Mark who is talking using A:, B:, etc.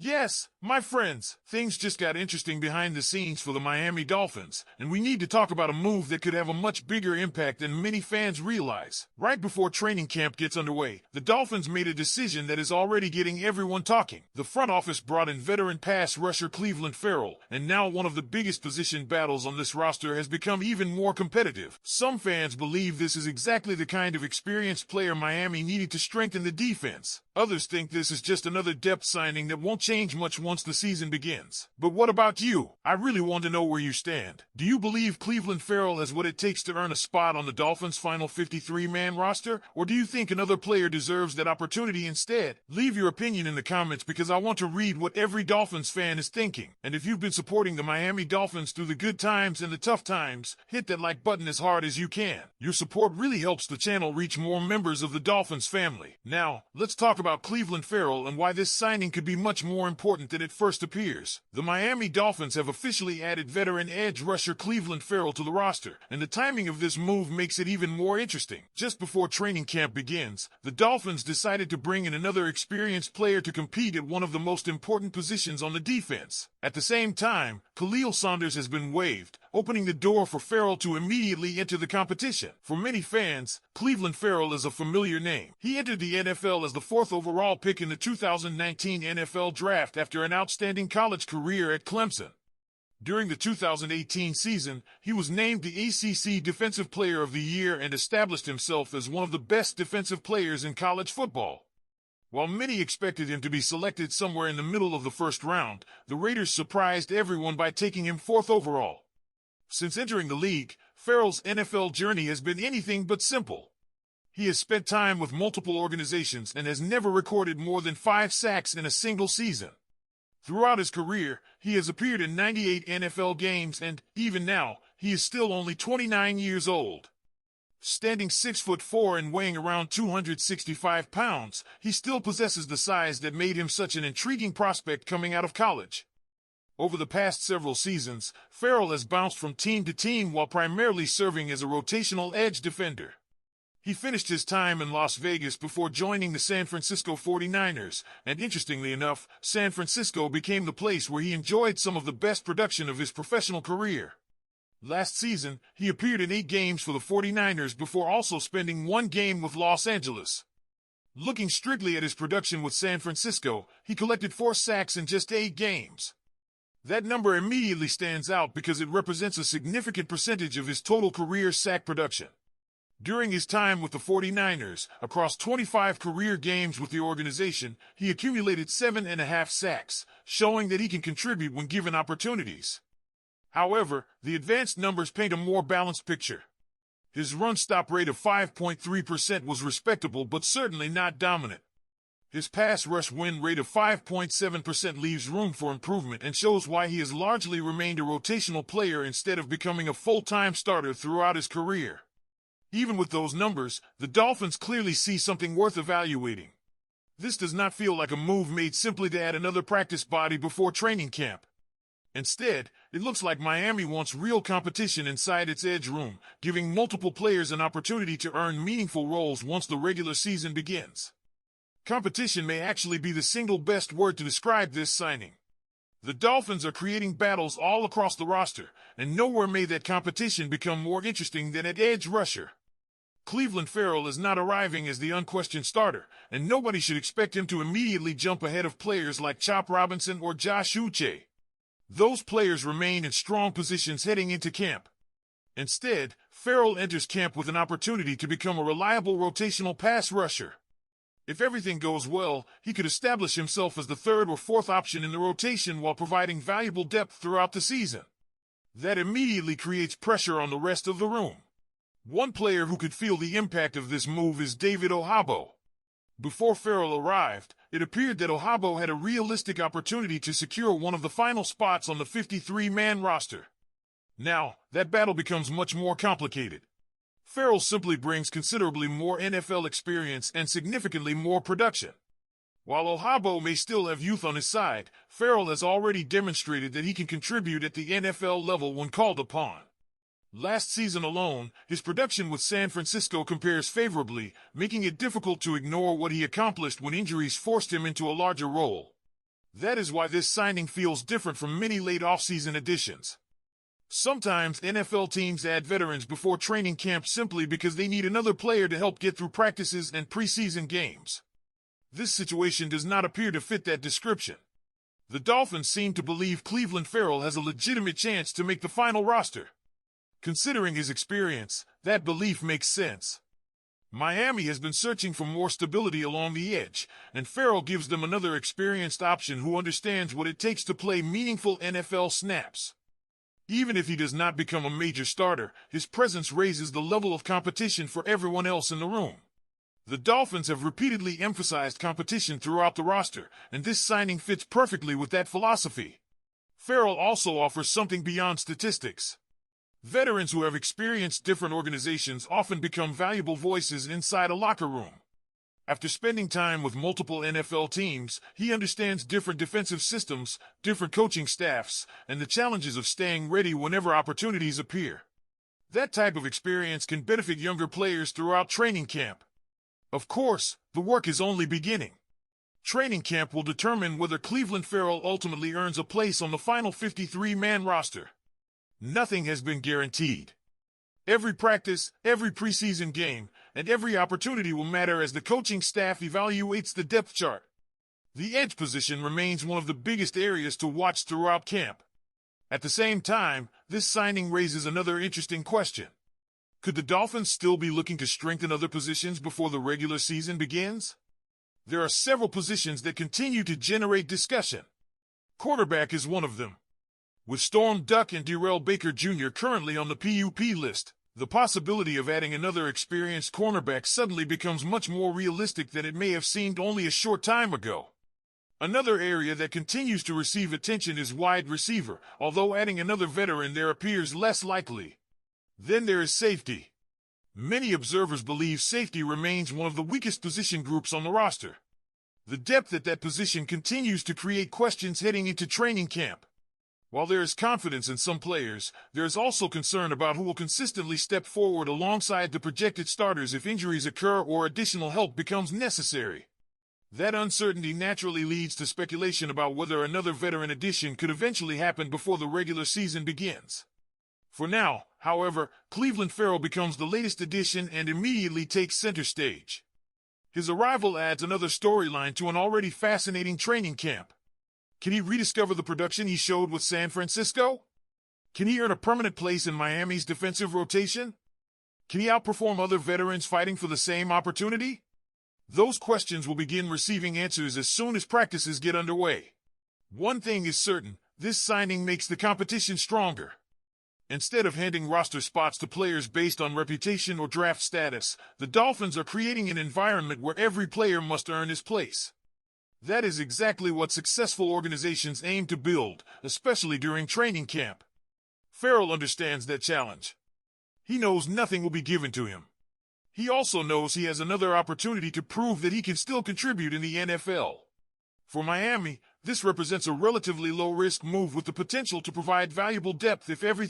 A: Yes, my friends, things just got interesting behind the scenes for the Miami Dolphins, and we need to talk about a move that could have a much bigger impact than many fans realize. Right before training camp gets underway, the Dolphins made a decision that is already getting everyone talking. The front office brought in veteran pass rusher Cleveland Farrell, and now one of the biggest position battles on this roster has become even more competitive. Some fans believe this is exactly the kind of experienced player Miami needed to strengthen the defense. Others think this is just another depth signing that won't change much once the season begins. But what about you? I really want to know where you stand. Do you believe Cleveland Farrell has what it takes to earn a spot on the Dolphins' final 53-man roster? Or do you think another player deserves that opportunity instead? Leave your opinion in the comments because I want to read what every Dolphins fan is thinking. And if you've been supporting the Miami Dolphins through the good times and the tough times, hit that like button as hard as you can. Your support really helps the channel reach more members of the Dolphins family. Now, let's talk about Cleveland Farrell and why this signing could be much more important than it first appears. The Miami Dolphins have officially added veteran edge rusher Cleveland Farrell to the roster, and the timing of this move makes it even more interesting. Just before training camp begins, the Dolphins decided to bring in another experienced player to compete at one of the most important positions on the defense. At the same time, Khalil Saunders has been waived, opening the door for Farrell to immediately enter the competition. For many fans, Cleveland Farrell is a familiar name. He entered the NFL as the 4th overall pick in the 2019 NFL Draft after an outstanding college career at Clemson. During the 2018 season, he was named the ACC Defensive Player of the Year and established himself as one of the best defensive players in college football. While many expected him to be selected somewhere in the middle of the first round, the Raiders surprised everyone by taking him 4th overall. Since entering the league, Farrell's NFL journey has been anything but simple. He has spent time with multiple organizations and has never recorded more than 5 sacks in a single season. Throughout his career, he has appeared in 98 NFL games and, even now, he is still only 29 years old. Standing 6'4" and weighing around 265 pounds, he still possesses the size that made him such an intriguing prospect coming out of college. Over the past several seasons, Farrell has bounced from team to team while primarily serving as a rotational edge defender. He finished his time in Las Vegas before joining the San Francisco 49ers, and interestingly enough, San Francisco became the place where he enjoyed some of the best production of his professional career. Last season, he appeared in 8 games for the 49ers before also spending 1 game with Los Angeles. Looking strictly at his production with San Francisco, he collected 4 sacks in just 8 games. That number immediately stands out because it represents a significant percentage of his total career sack production. During his time with the 49ers, across 25 career games with the organization, he accumulated 7.5 sacks, showing that he can contribute when given opportunities. However, the advanced numbers paint a more balanced picture. His run-stop rate of 5.3% was respectable but certainly not dominant. His pass rush win rate of 5.7% leaves room for improvement and shows why he has largely remained a rotational player instead of becoming a full-time starter throughout his career. Even with those numbers, the Dolphins clearly see something worth evaluating. This does not feel like a move made simply to add another practice body before training camp. Instead, it looks like Miami wants real competition inside its edge room, giving multiple players an opportunity to earn meaningful roles once the regular season begins. Competition may actually be the single best word to describe this signing. The Dolphins are creating battles all across the roster, and nowhere may that competition become more interesting than at edge rusher. Cleveland Farrell is not arriving as the unquestioned starter, and nobody should expect him to immediately jump ahead of players like Chop Robinson or Josh Uche. Those players remain in strong positions heading into camp. Instead, Farrell enters camp with an opportunity to become a reliable rotational pass rusher. If everything goes well, he could establish himself as the 3rd or 4th option in the rotation while providing valuable depth throughout the season. That immediately creates pressure on the rest of the room. One player who could feel the impact of this move is David Ojabo. Before Farrell arrived, it appeared that Ojabo had a realistic opportunity to secure one of the final spots on the 53-man roster. Now, that battle becomes much more complicated. Farrell simply brings considerably more NFL experience and significantly more production. While Ojabo may still have youth on his side, Farrell has already demonstrated that he can contribute at the NFL level when called upon. Last season alone, his production with San Francisco compares favorably, making it difficult to ignore what he accomplished when injuries forced him into a larger role. That is why this signing feels different from many late offseason additions. Sometimes NFL teams add veterans before training camp simply because they need another player to help get through practices and preseason games. This situation does not appear to fit that description. The Dolphins seem to believe Clelin Ferrell has a legitimate chance to make the final roster. Considering his experience, that belief makes sense. Miami has been searching for more stability along the edge, and Ferrell gives them another experienced option who understands what it takes to play meaningful NFL snaps. Even if he does not become a major starter, his presence raises the level of competition for everyone else in the room. The Dolphins have repeatedly emphasized competition throughout the roster, and this signing fits perfectly with that philosophy. Ferrell also offers something beyond statistics. Veterans who have experienced different organizations often become valuable voices inside a locker room. After spending time with multiple NFL teams, he understands different defensive systems, different coaching staffs, and the challenges of staying ready whenever opportunities appear. That type of experience can benefit younger players throughout training camp. Of course, the work is only beginning. Training camp will determine whether Clelin Ferrell ultimately earns a place on the final 53-man roster. Nothing has been guaranteed. Every practice, every preseason game, and every opportunity will matter as the coaching staff evaluates the depth chart. The edge position remains one of the biggest areas to watch throughout camp. At the same time, this signing raises another interesting question. Could the Dolphins still be looking to strengthen other positions before the regular season begins? There are several positions that continue to generate discussion. Quarterback is one of them. With Storm Duck and Darrell Baker Jr. currently on the PUP list, the possibility of adding another experienced cornerback suddenly becomes much more realistic than it may have seemed only a short time ago. Another area that continues to receive attention is wide receiver, although adding another veteran there appears less likely. Then there is safety. Many observers believe safety remains one of the weakest position groups on the roster. The depth at that position continues to create questions heading into training camp. While there is confidence in some players, there is also concern about who will consistently step forward alongside the projected starters if injuries occur or additional help becomes necessary. That uncertainty naturally leads to speculation about whether another veteran addition could eventually happen before the regular season begins. For now, however, Clelin Ferrell becomes the latest addition and immediately takes center stage. His arrival adds another storyline to an already fascinating training camp. Can he rediscover the production he showed with San Francisco? Can he earn a permanent place in Miami's defensive rotation? Can he outperform other veterans fighting for the same opportunity? Those questions will begin receiving answers as soon as practices get underway. One thing is certain, this signing makes the competition stronger. Instead of handing roster spots to players based on reputation or draft status, the Dolphins are creating an environment where every player must earn his place. That is exactly what successful organizations aim to build, especially during training camp. Ferrell understands that challenge. He knows nothing will be given to him. He also knows he has another opportunity to prove that he can still contribute in the NFL. For Miami, this represents a relatively low-risk move with the potential to provide valuable depth if everything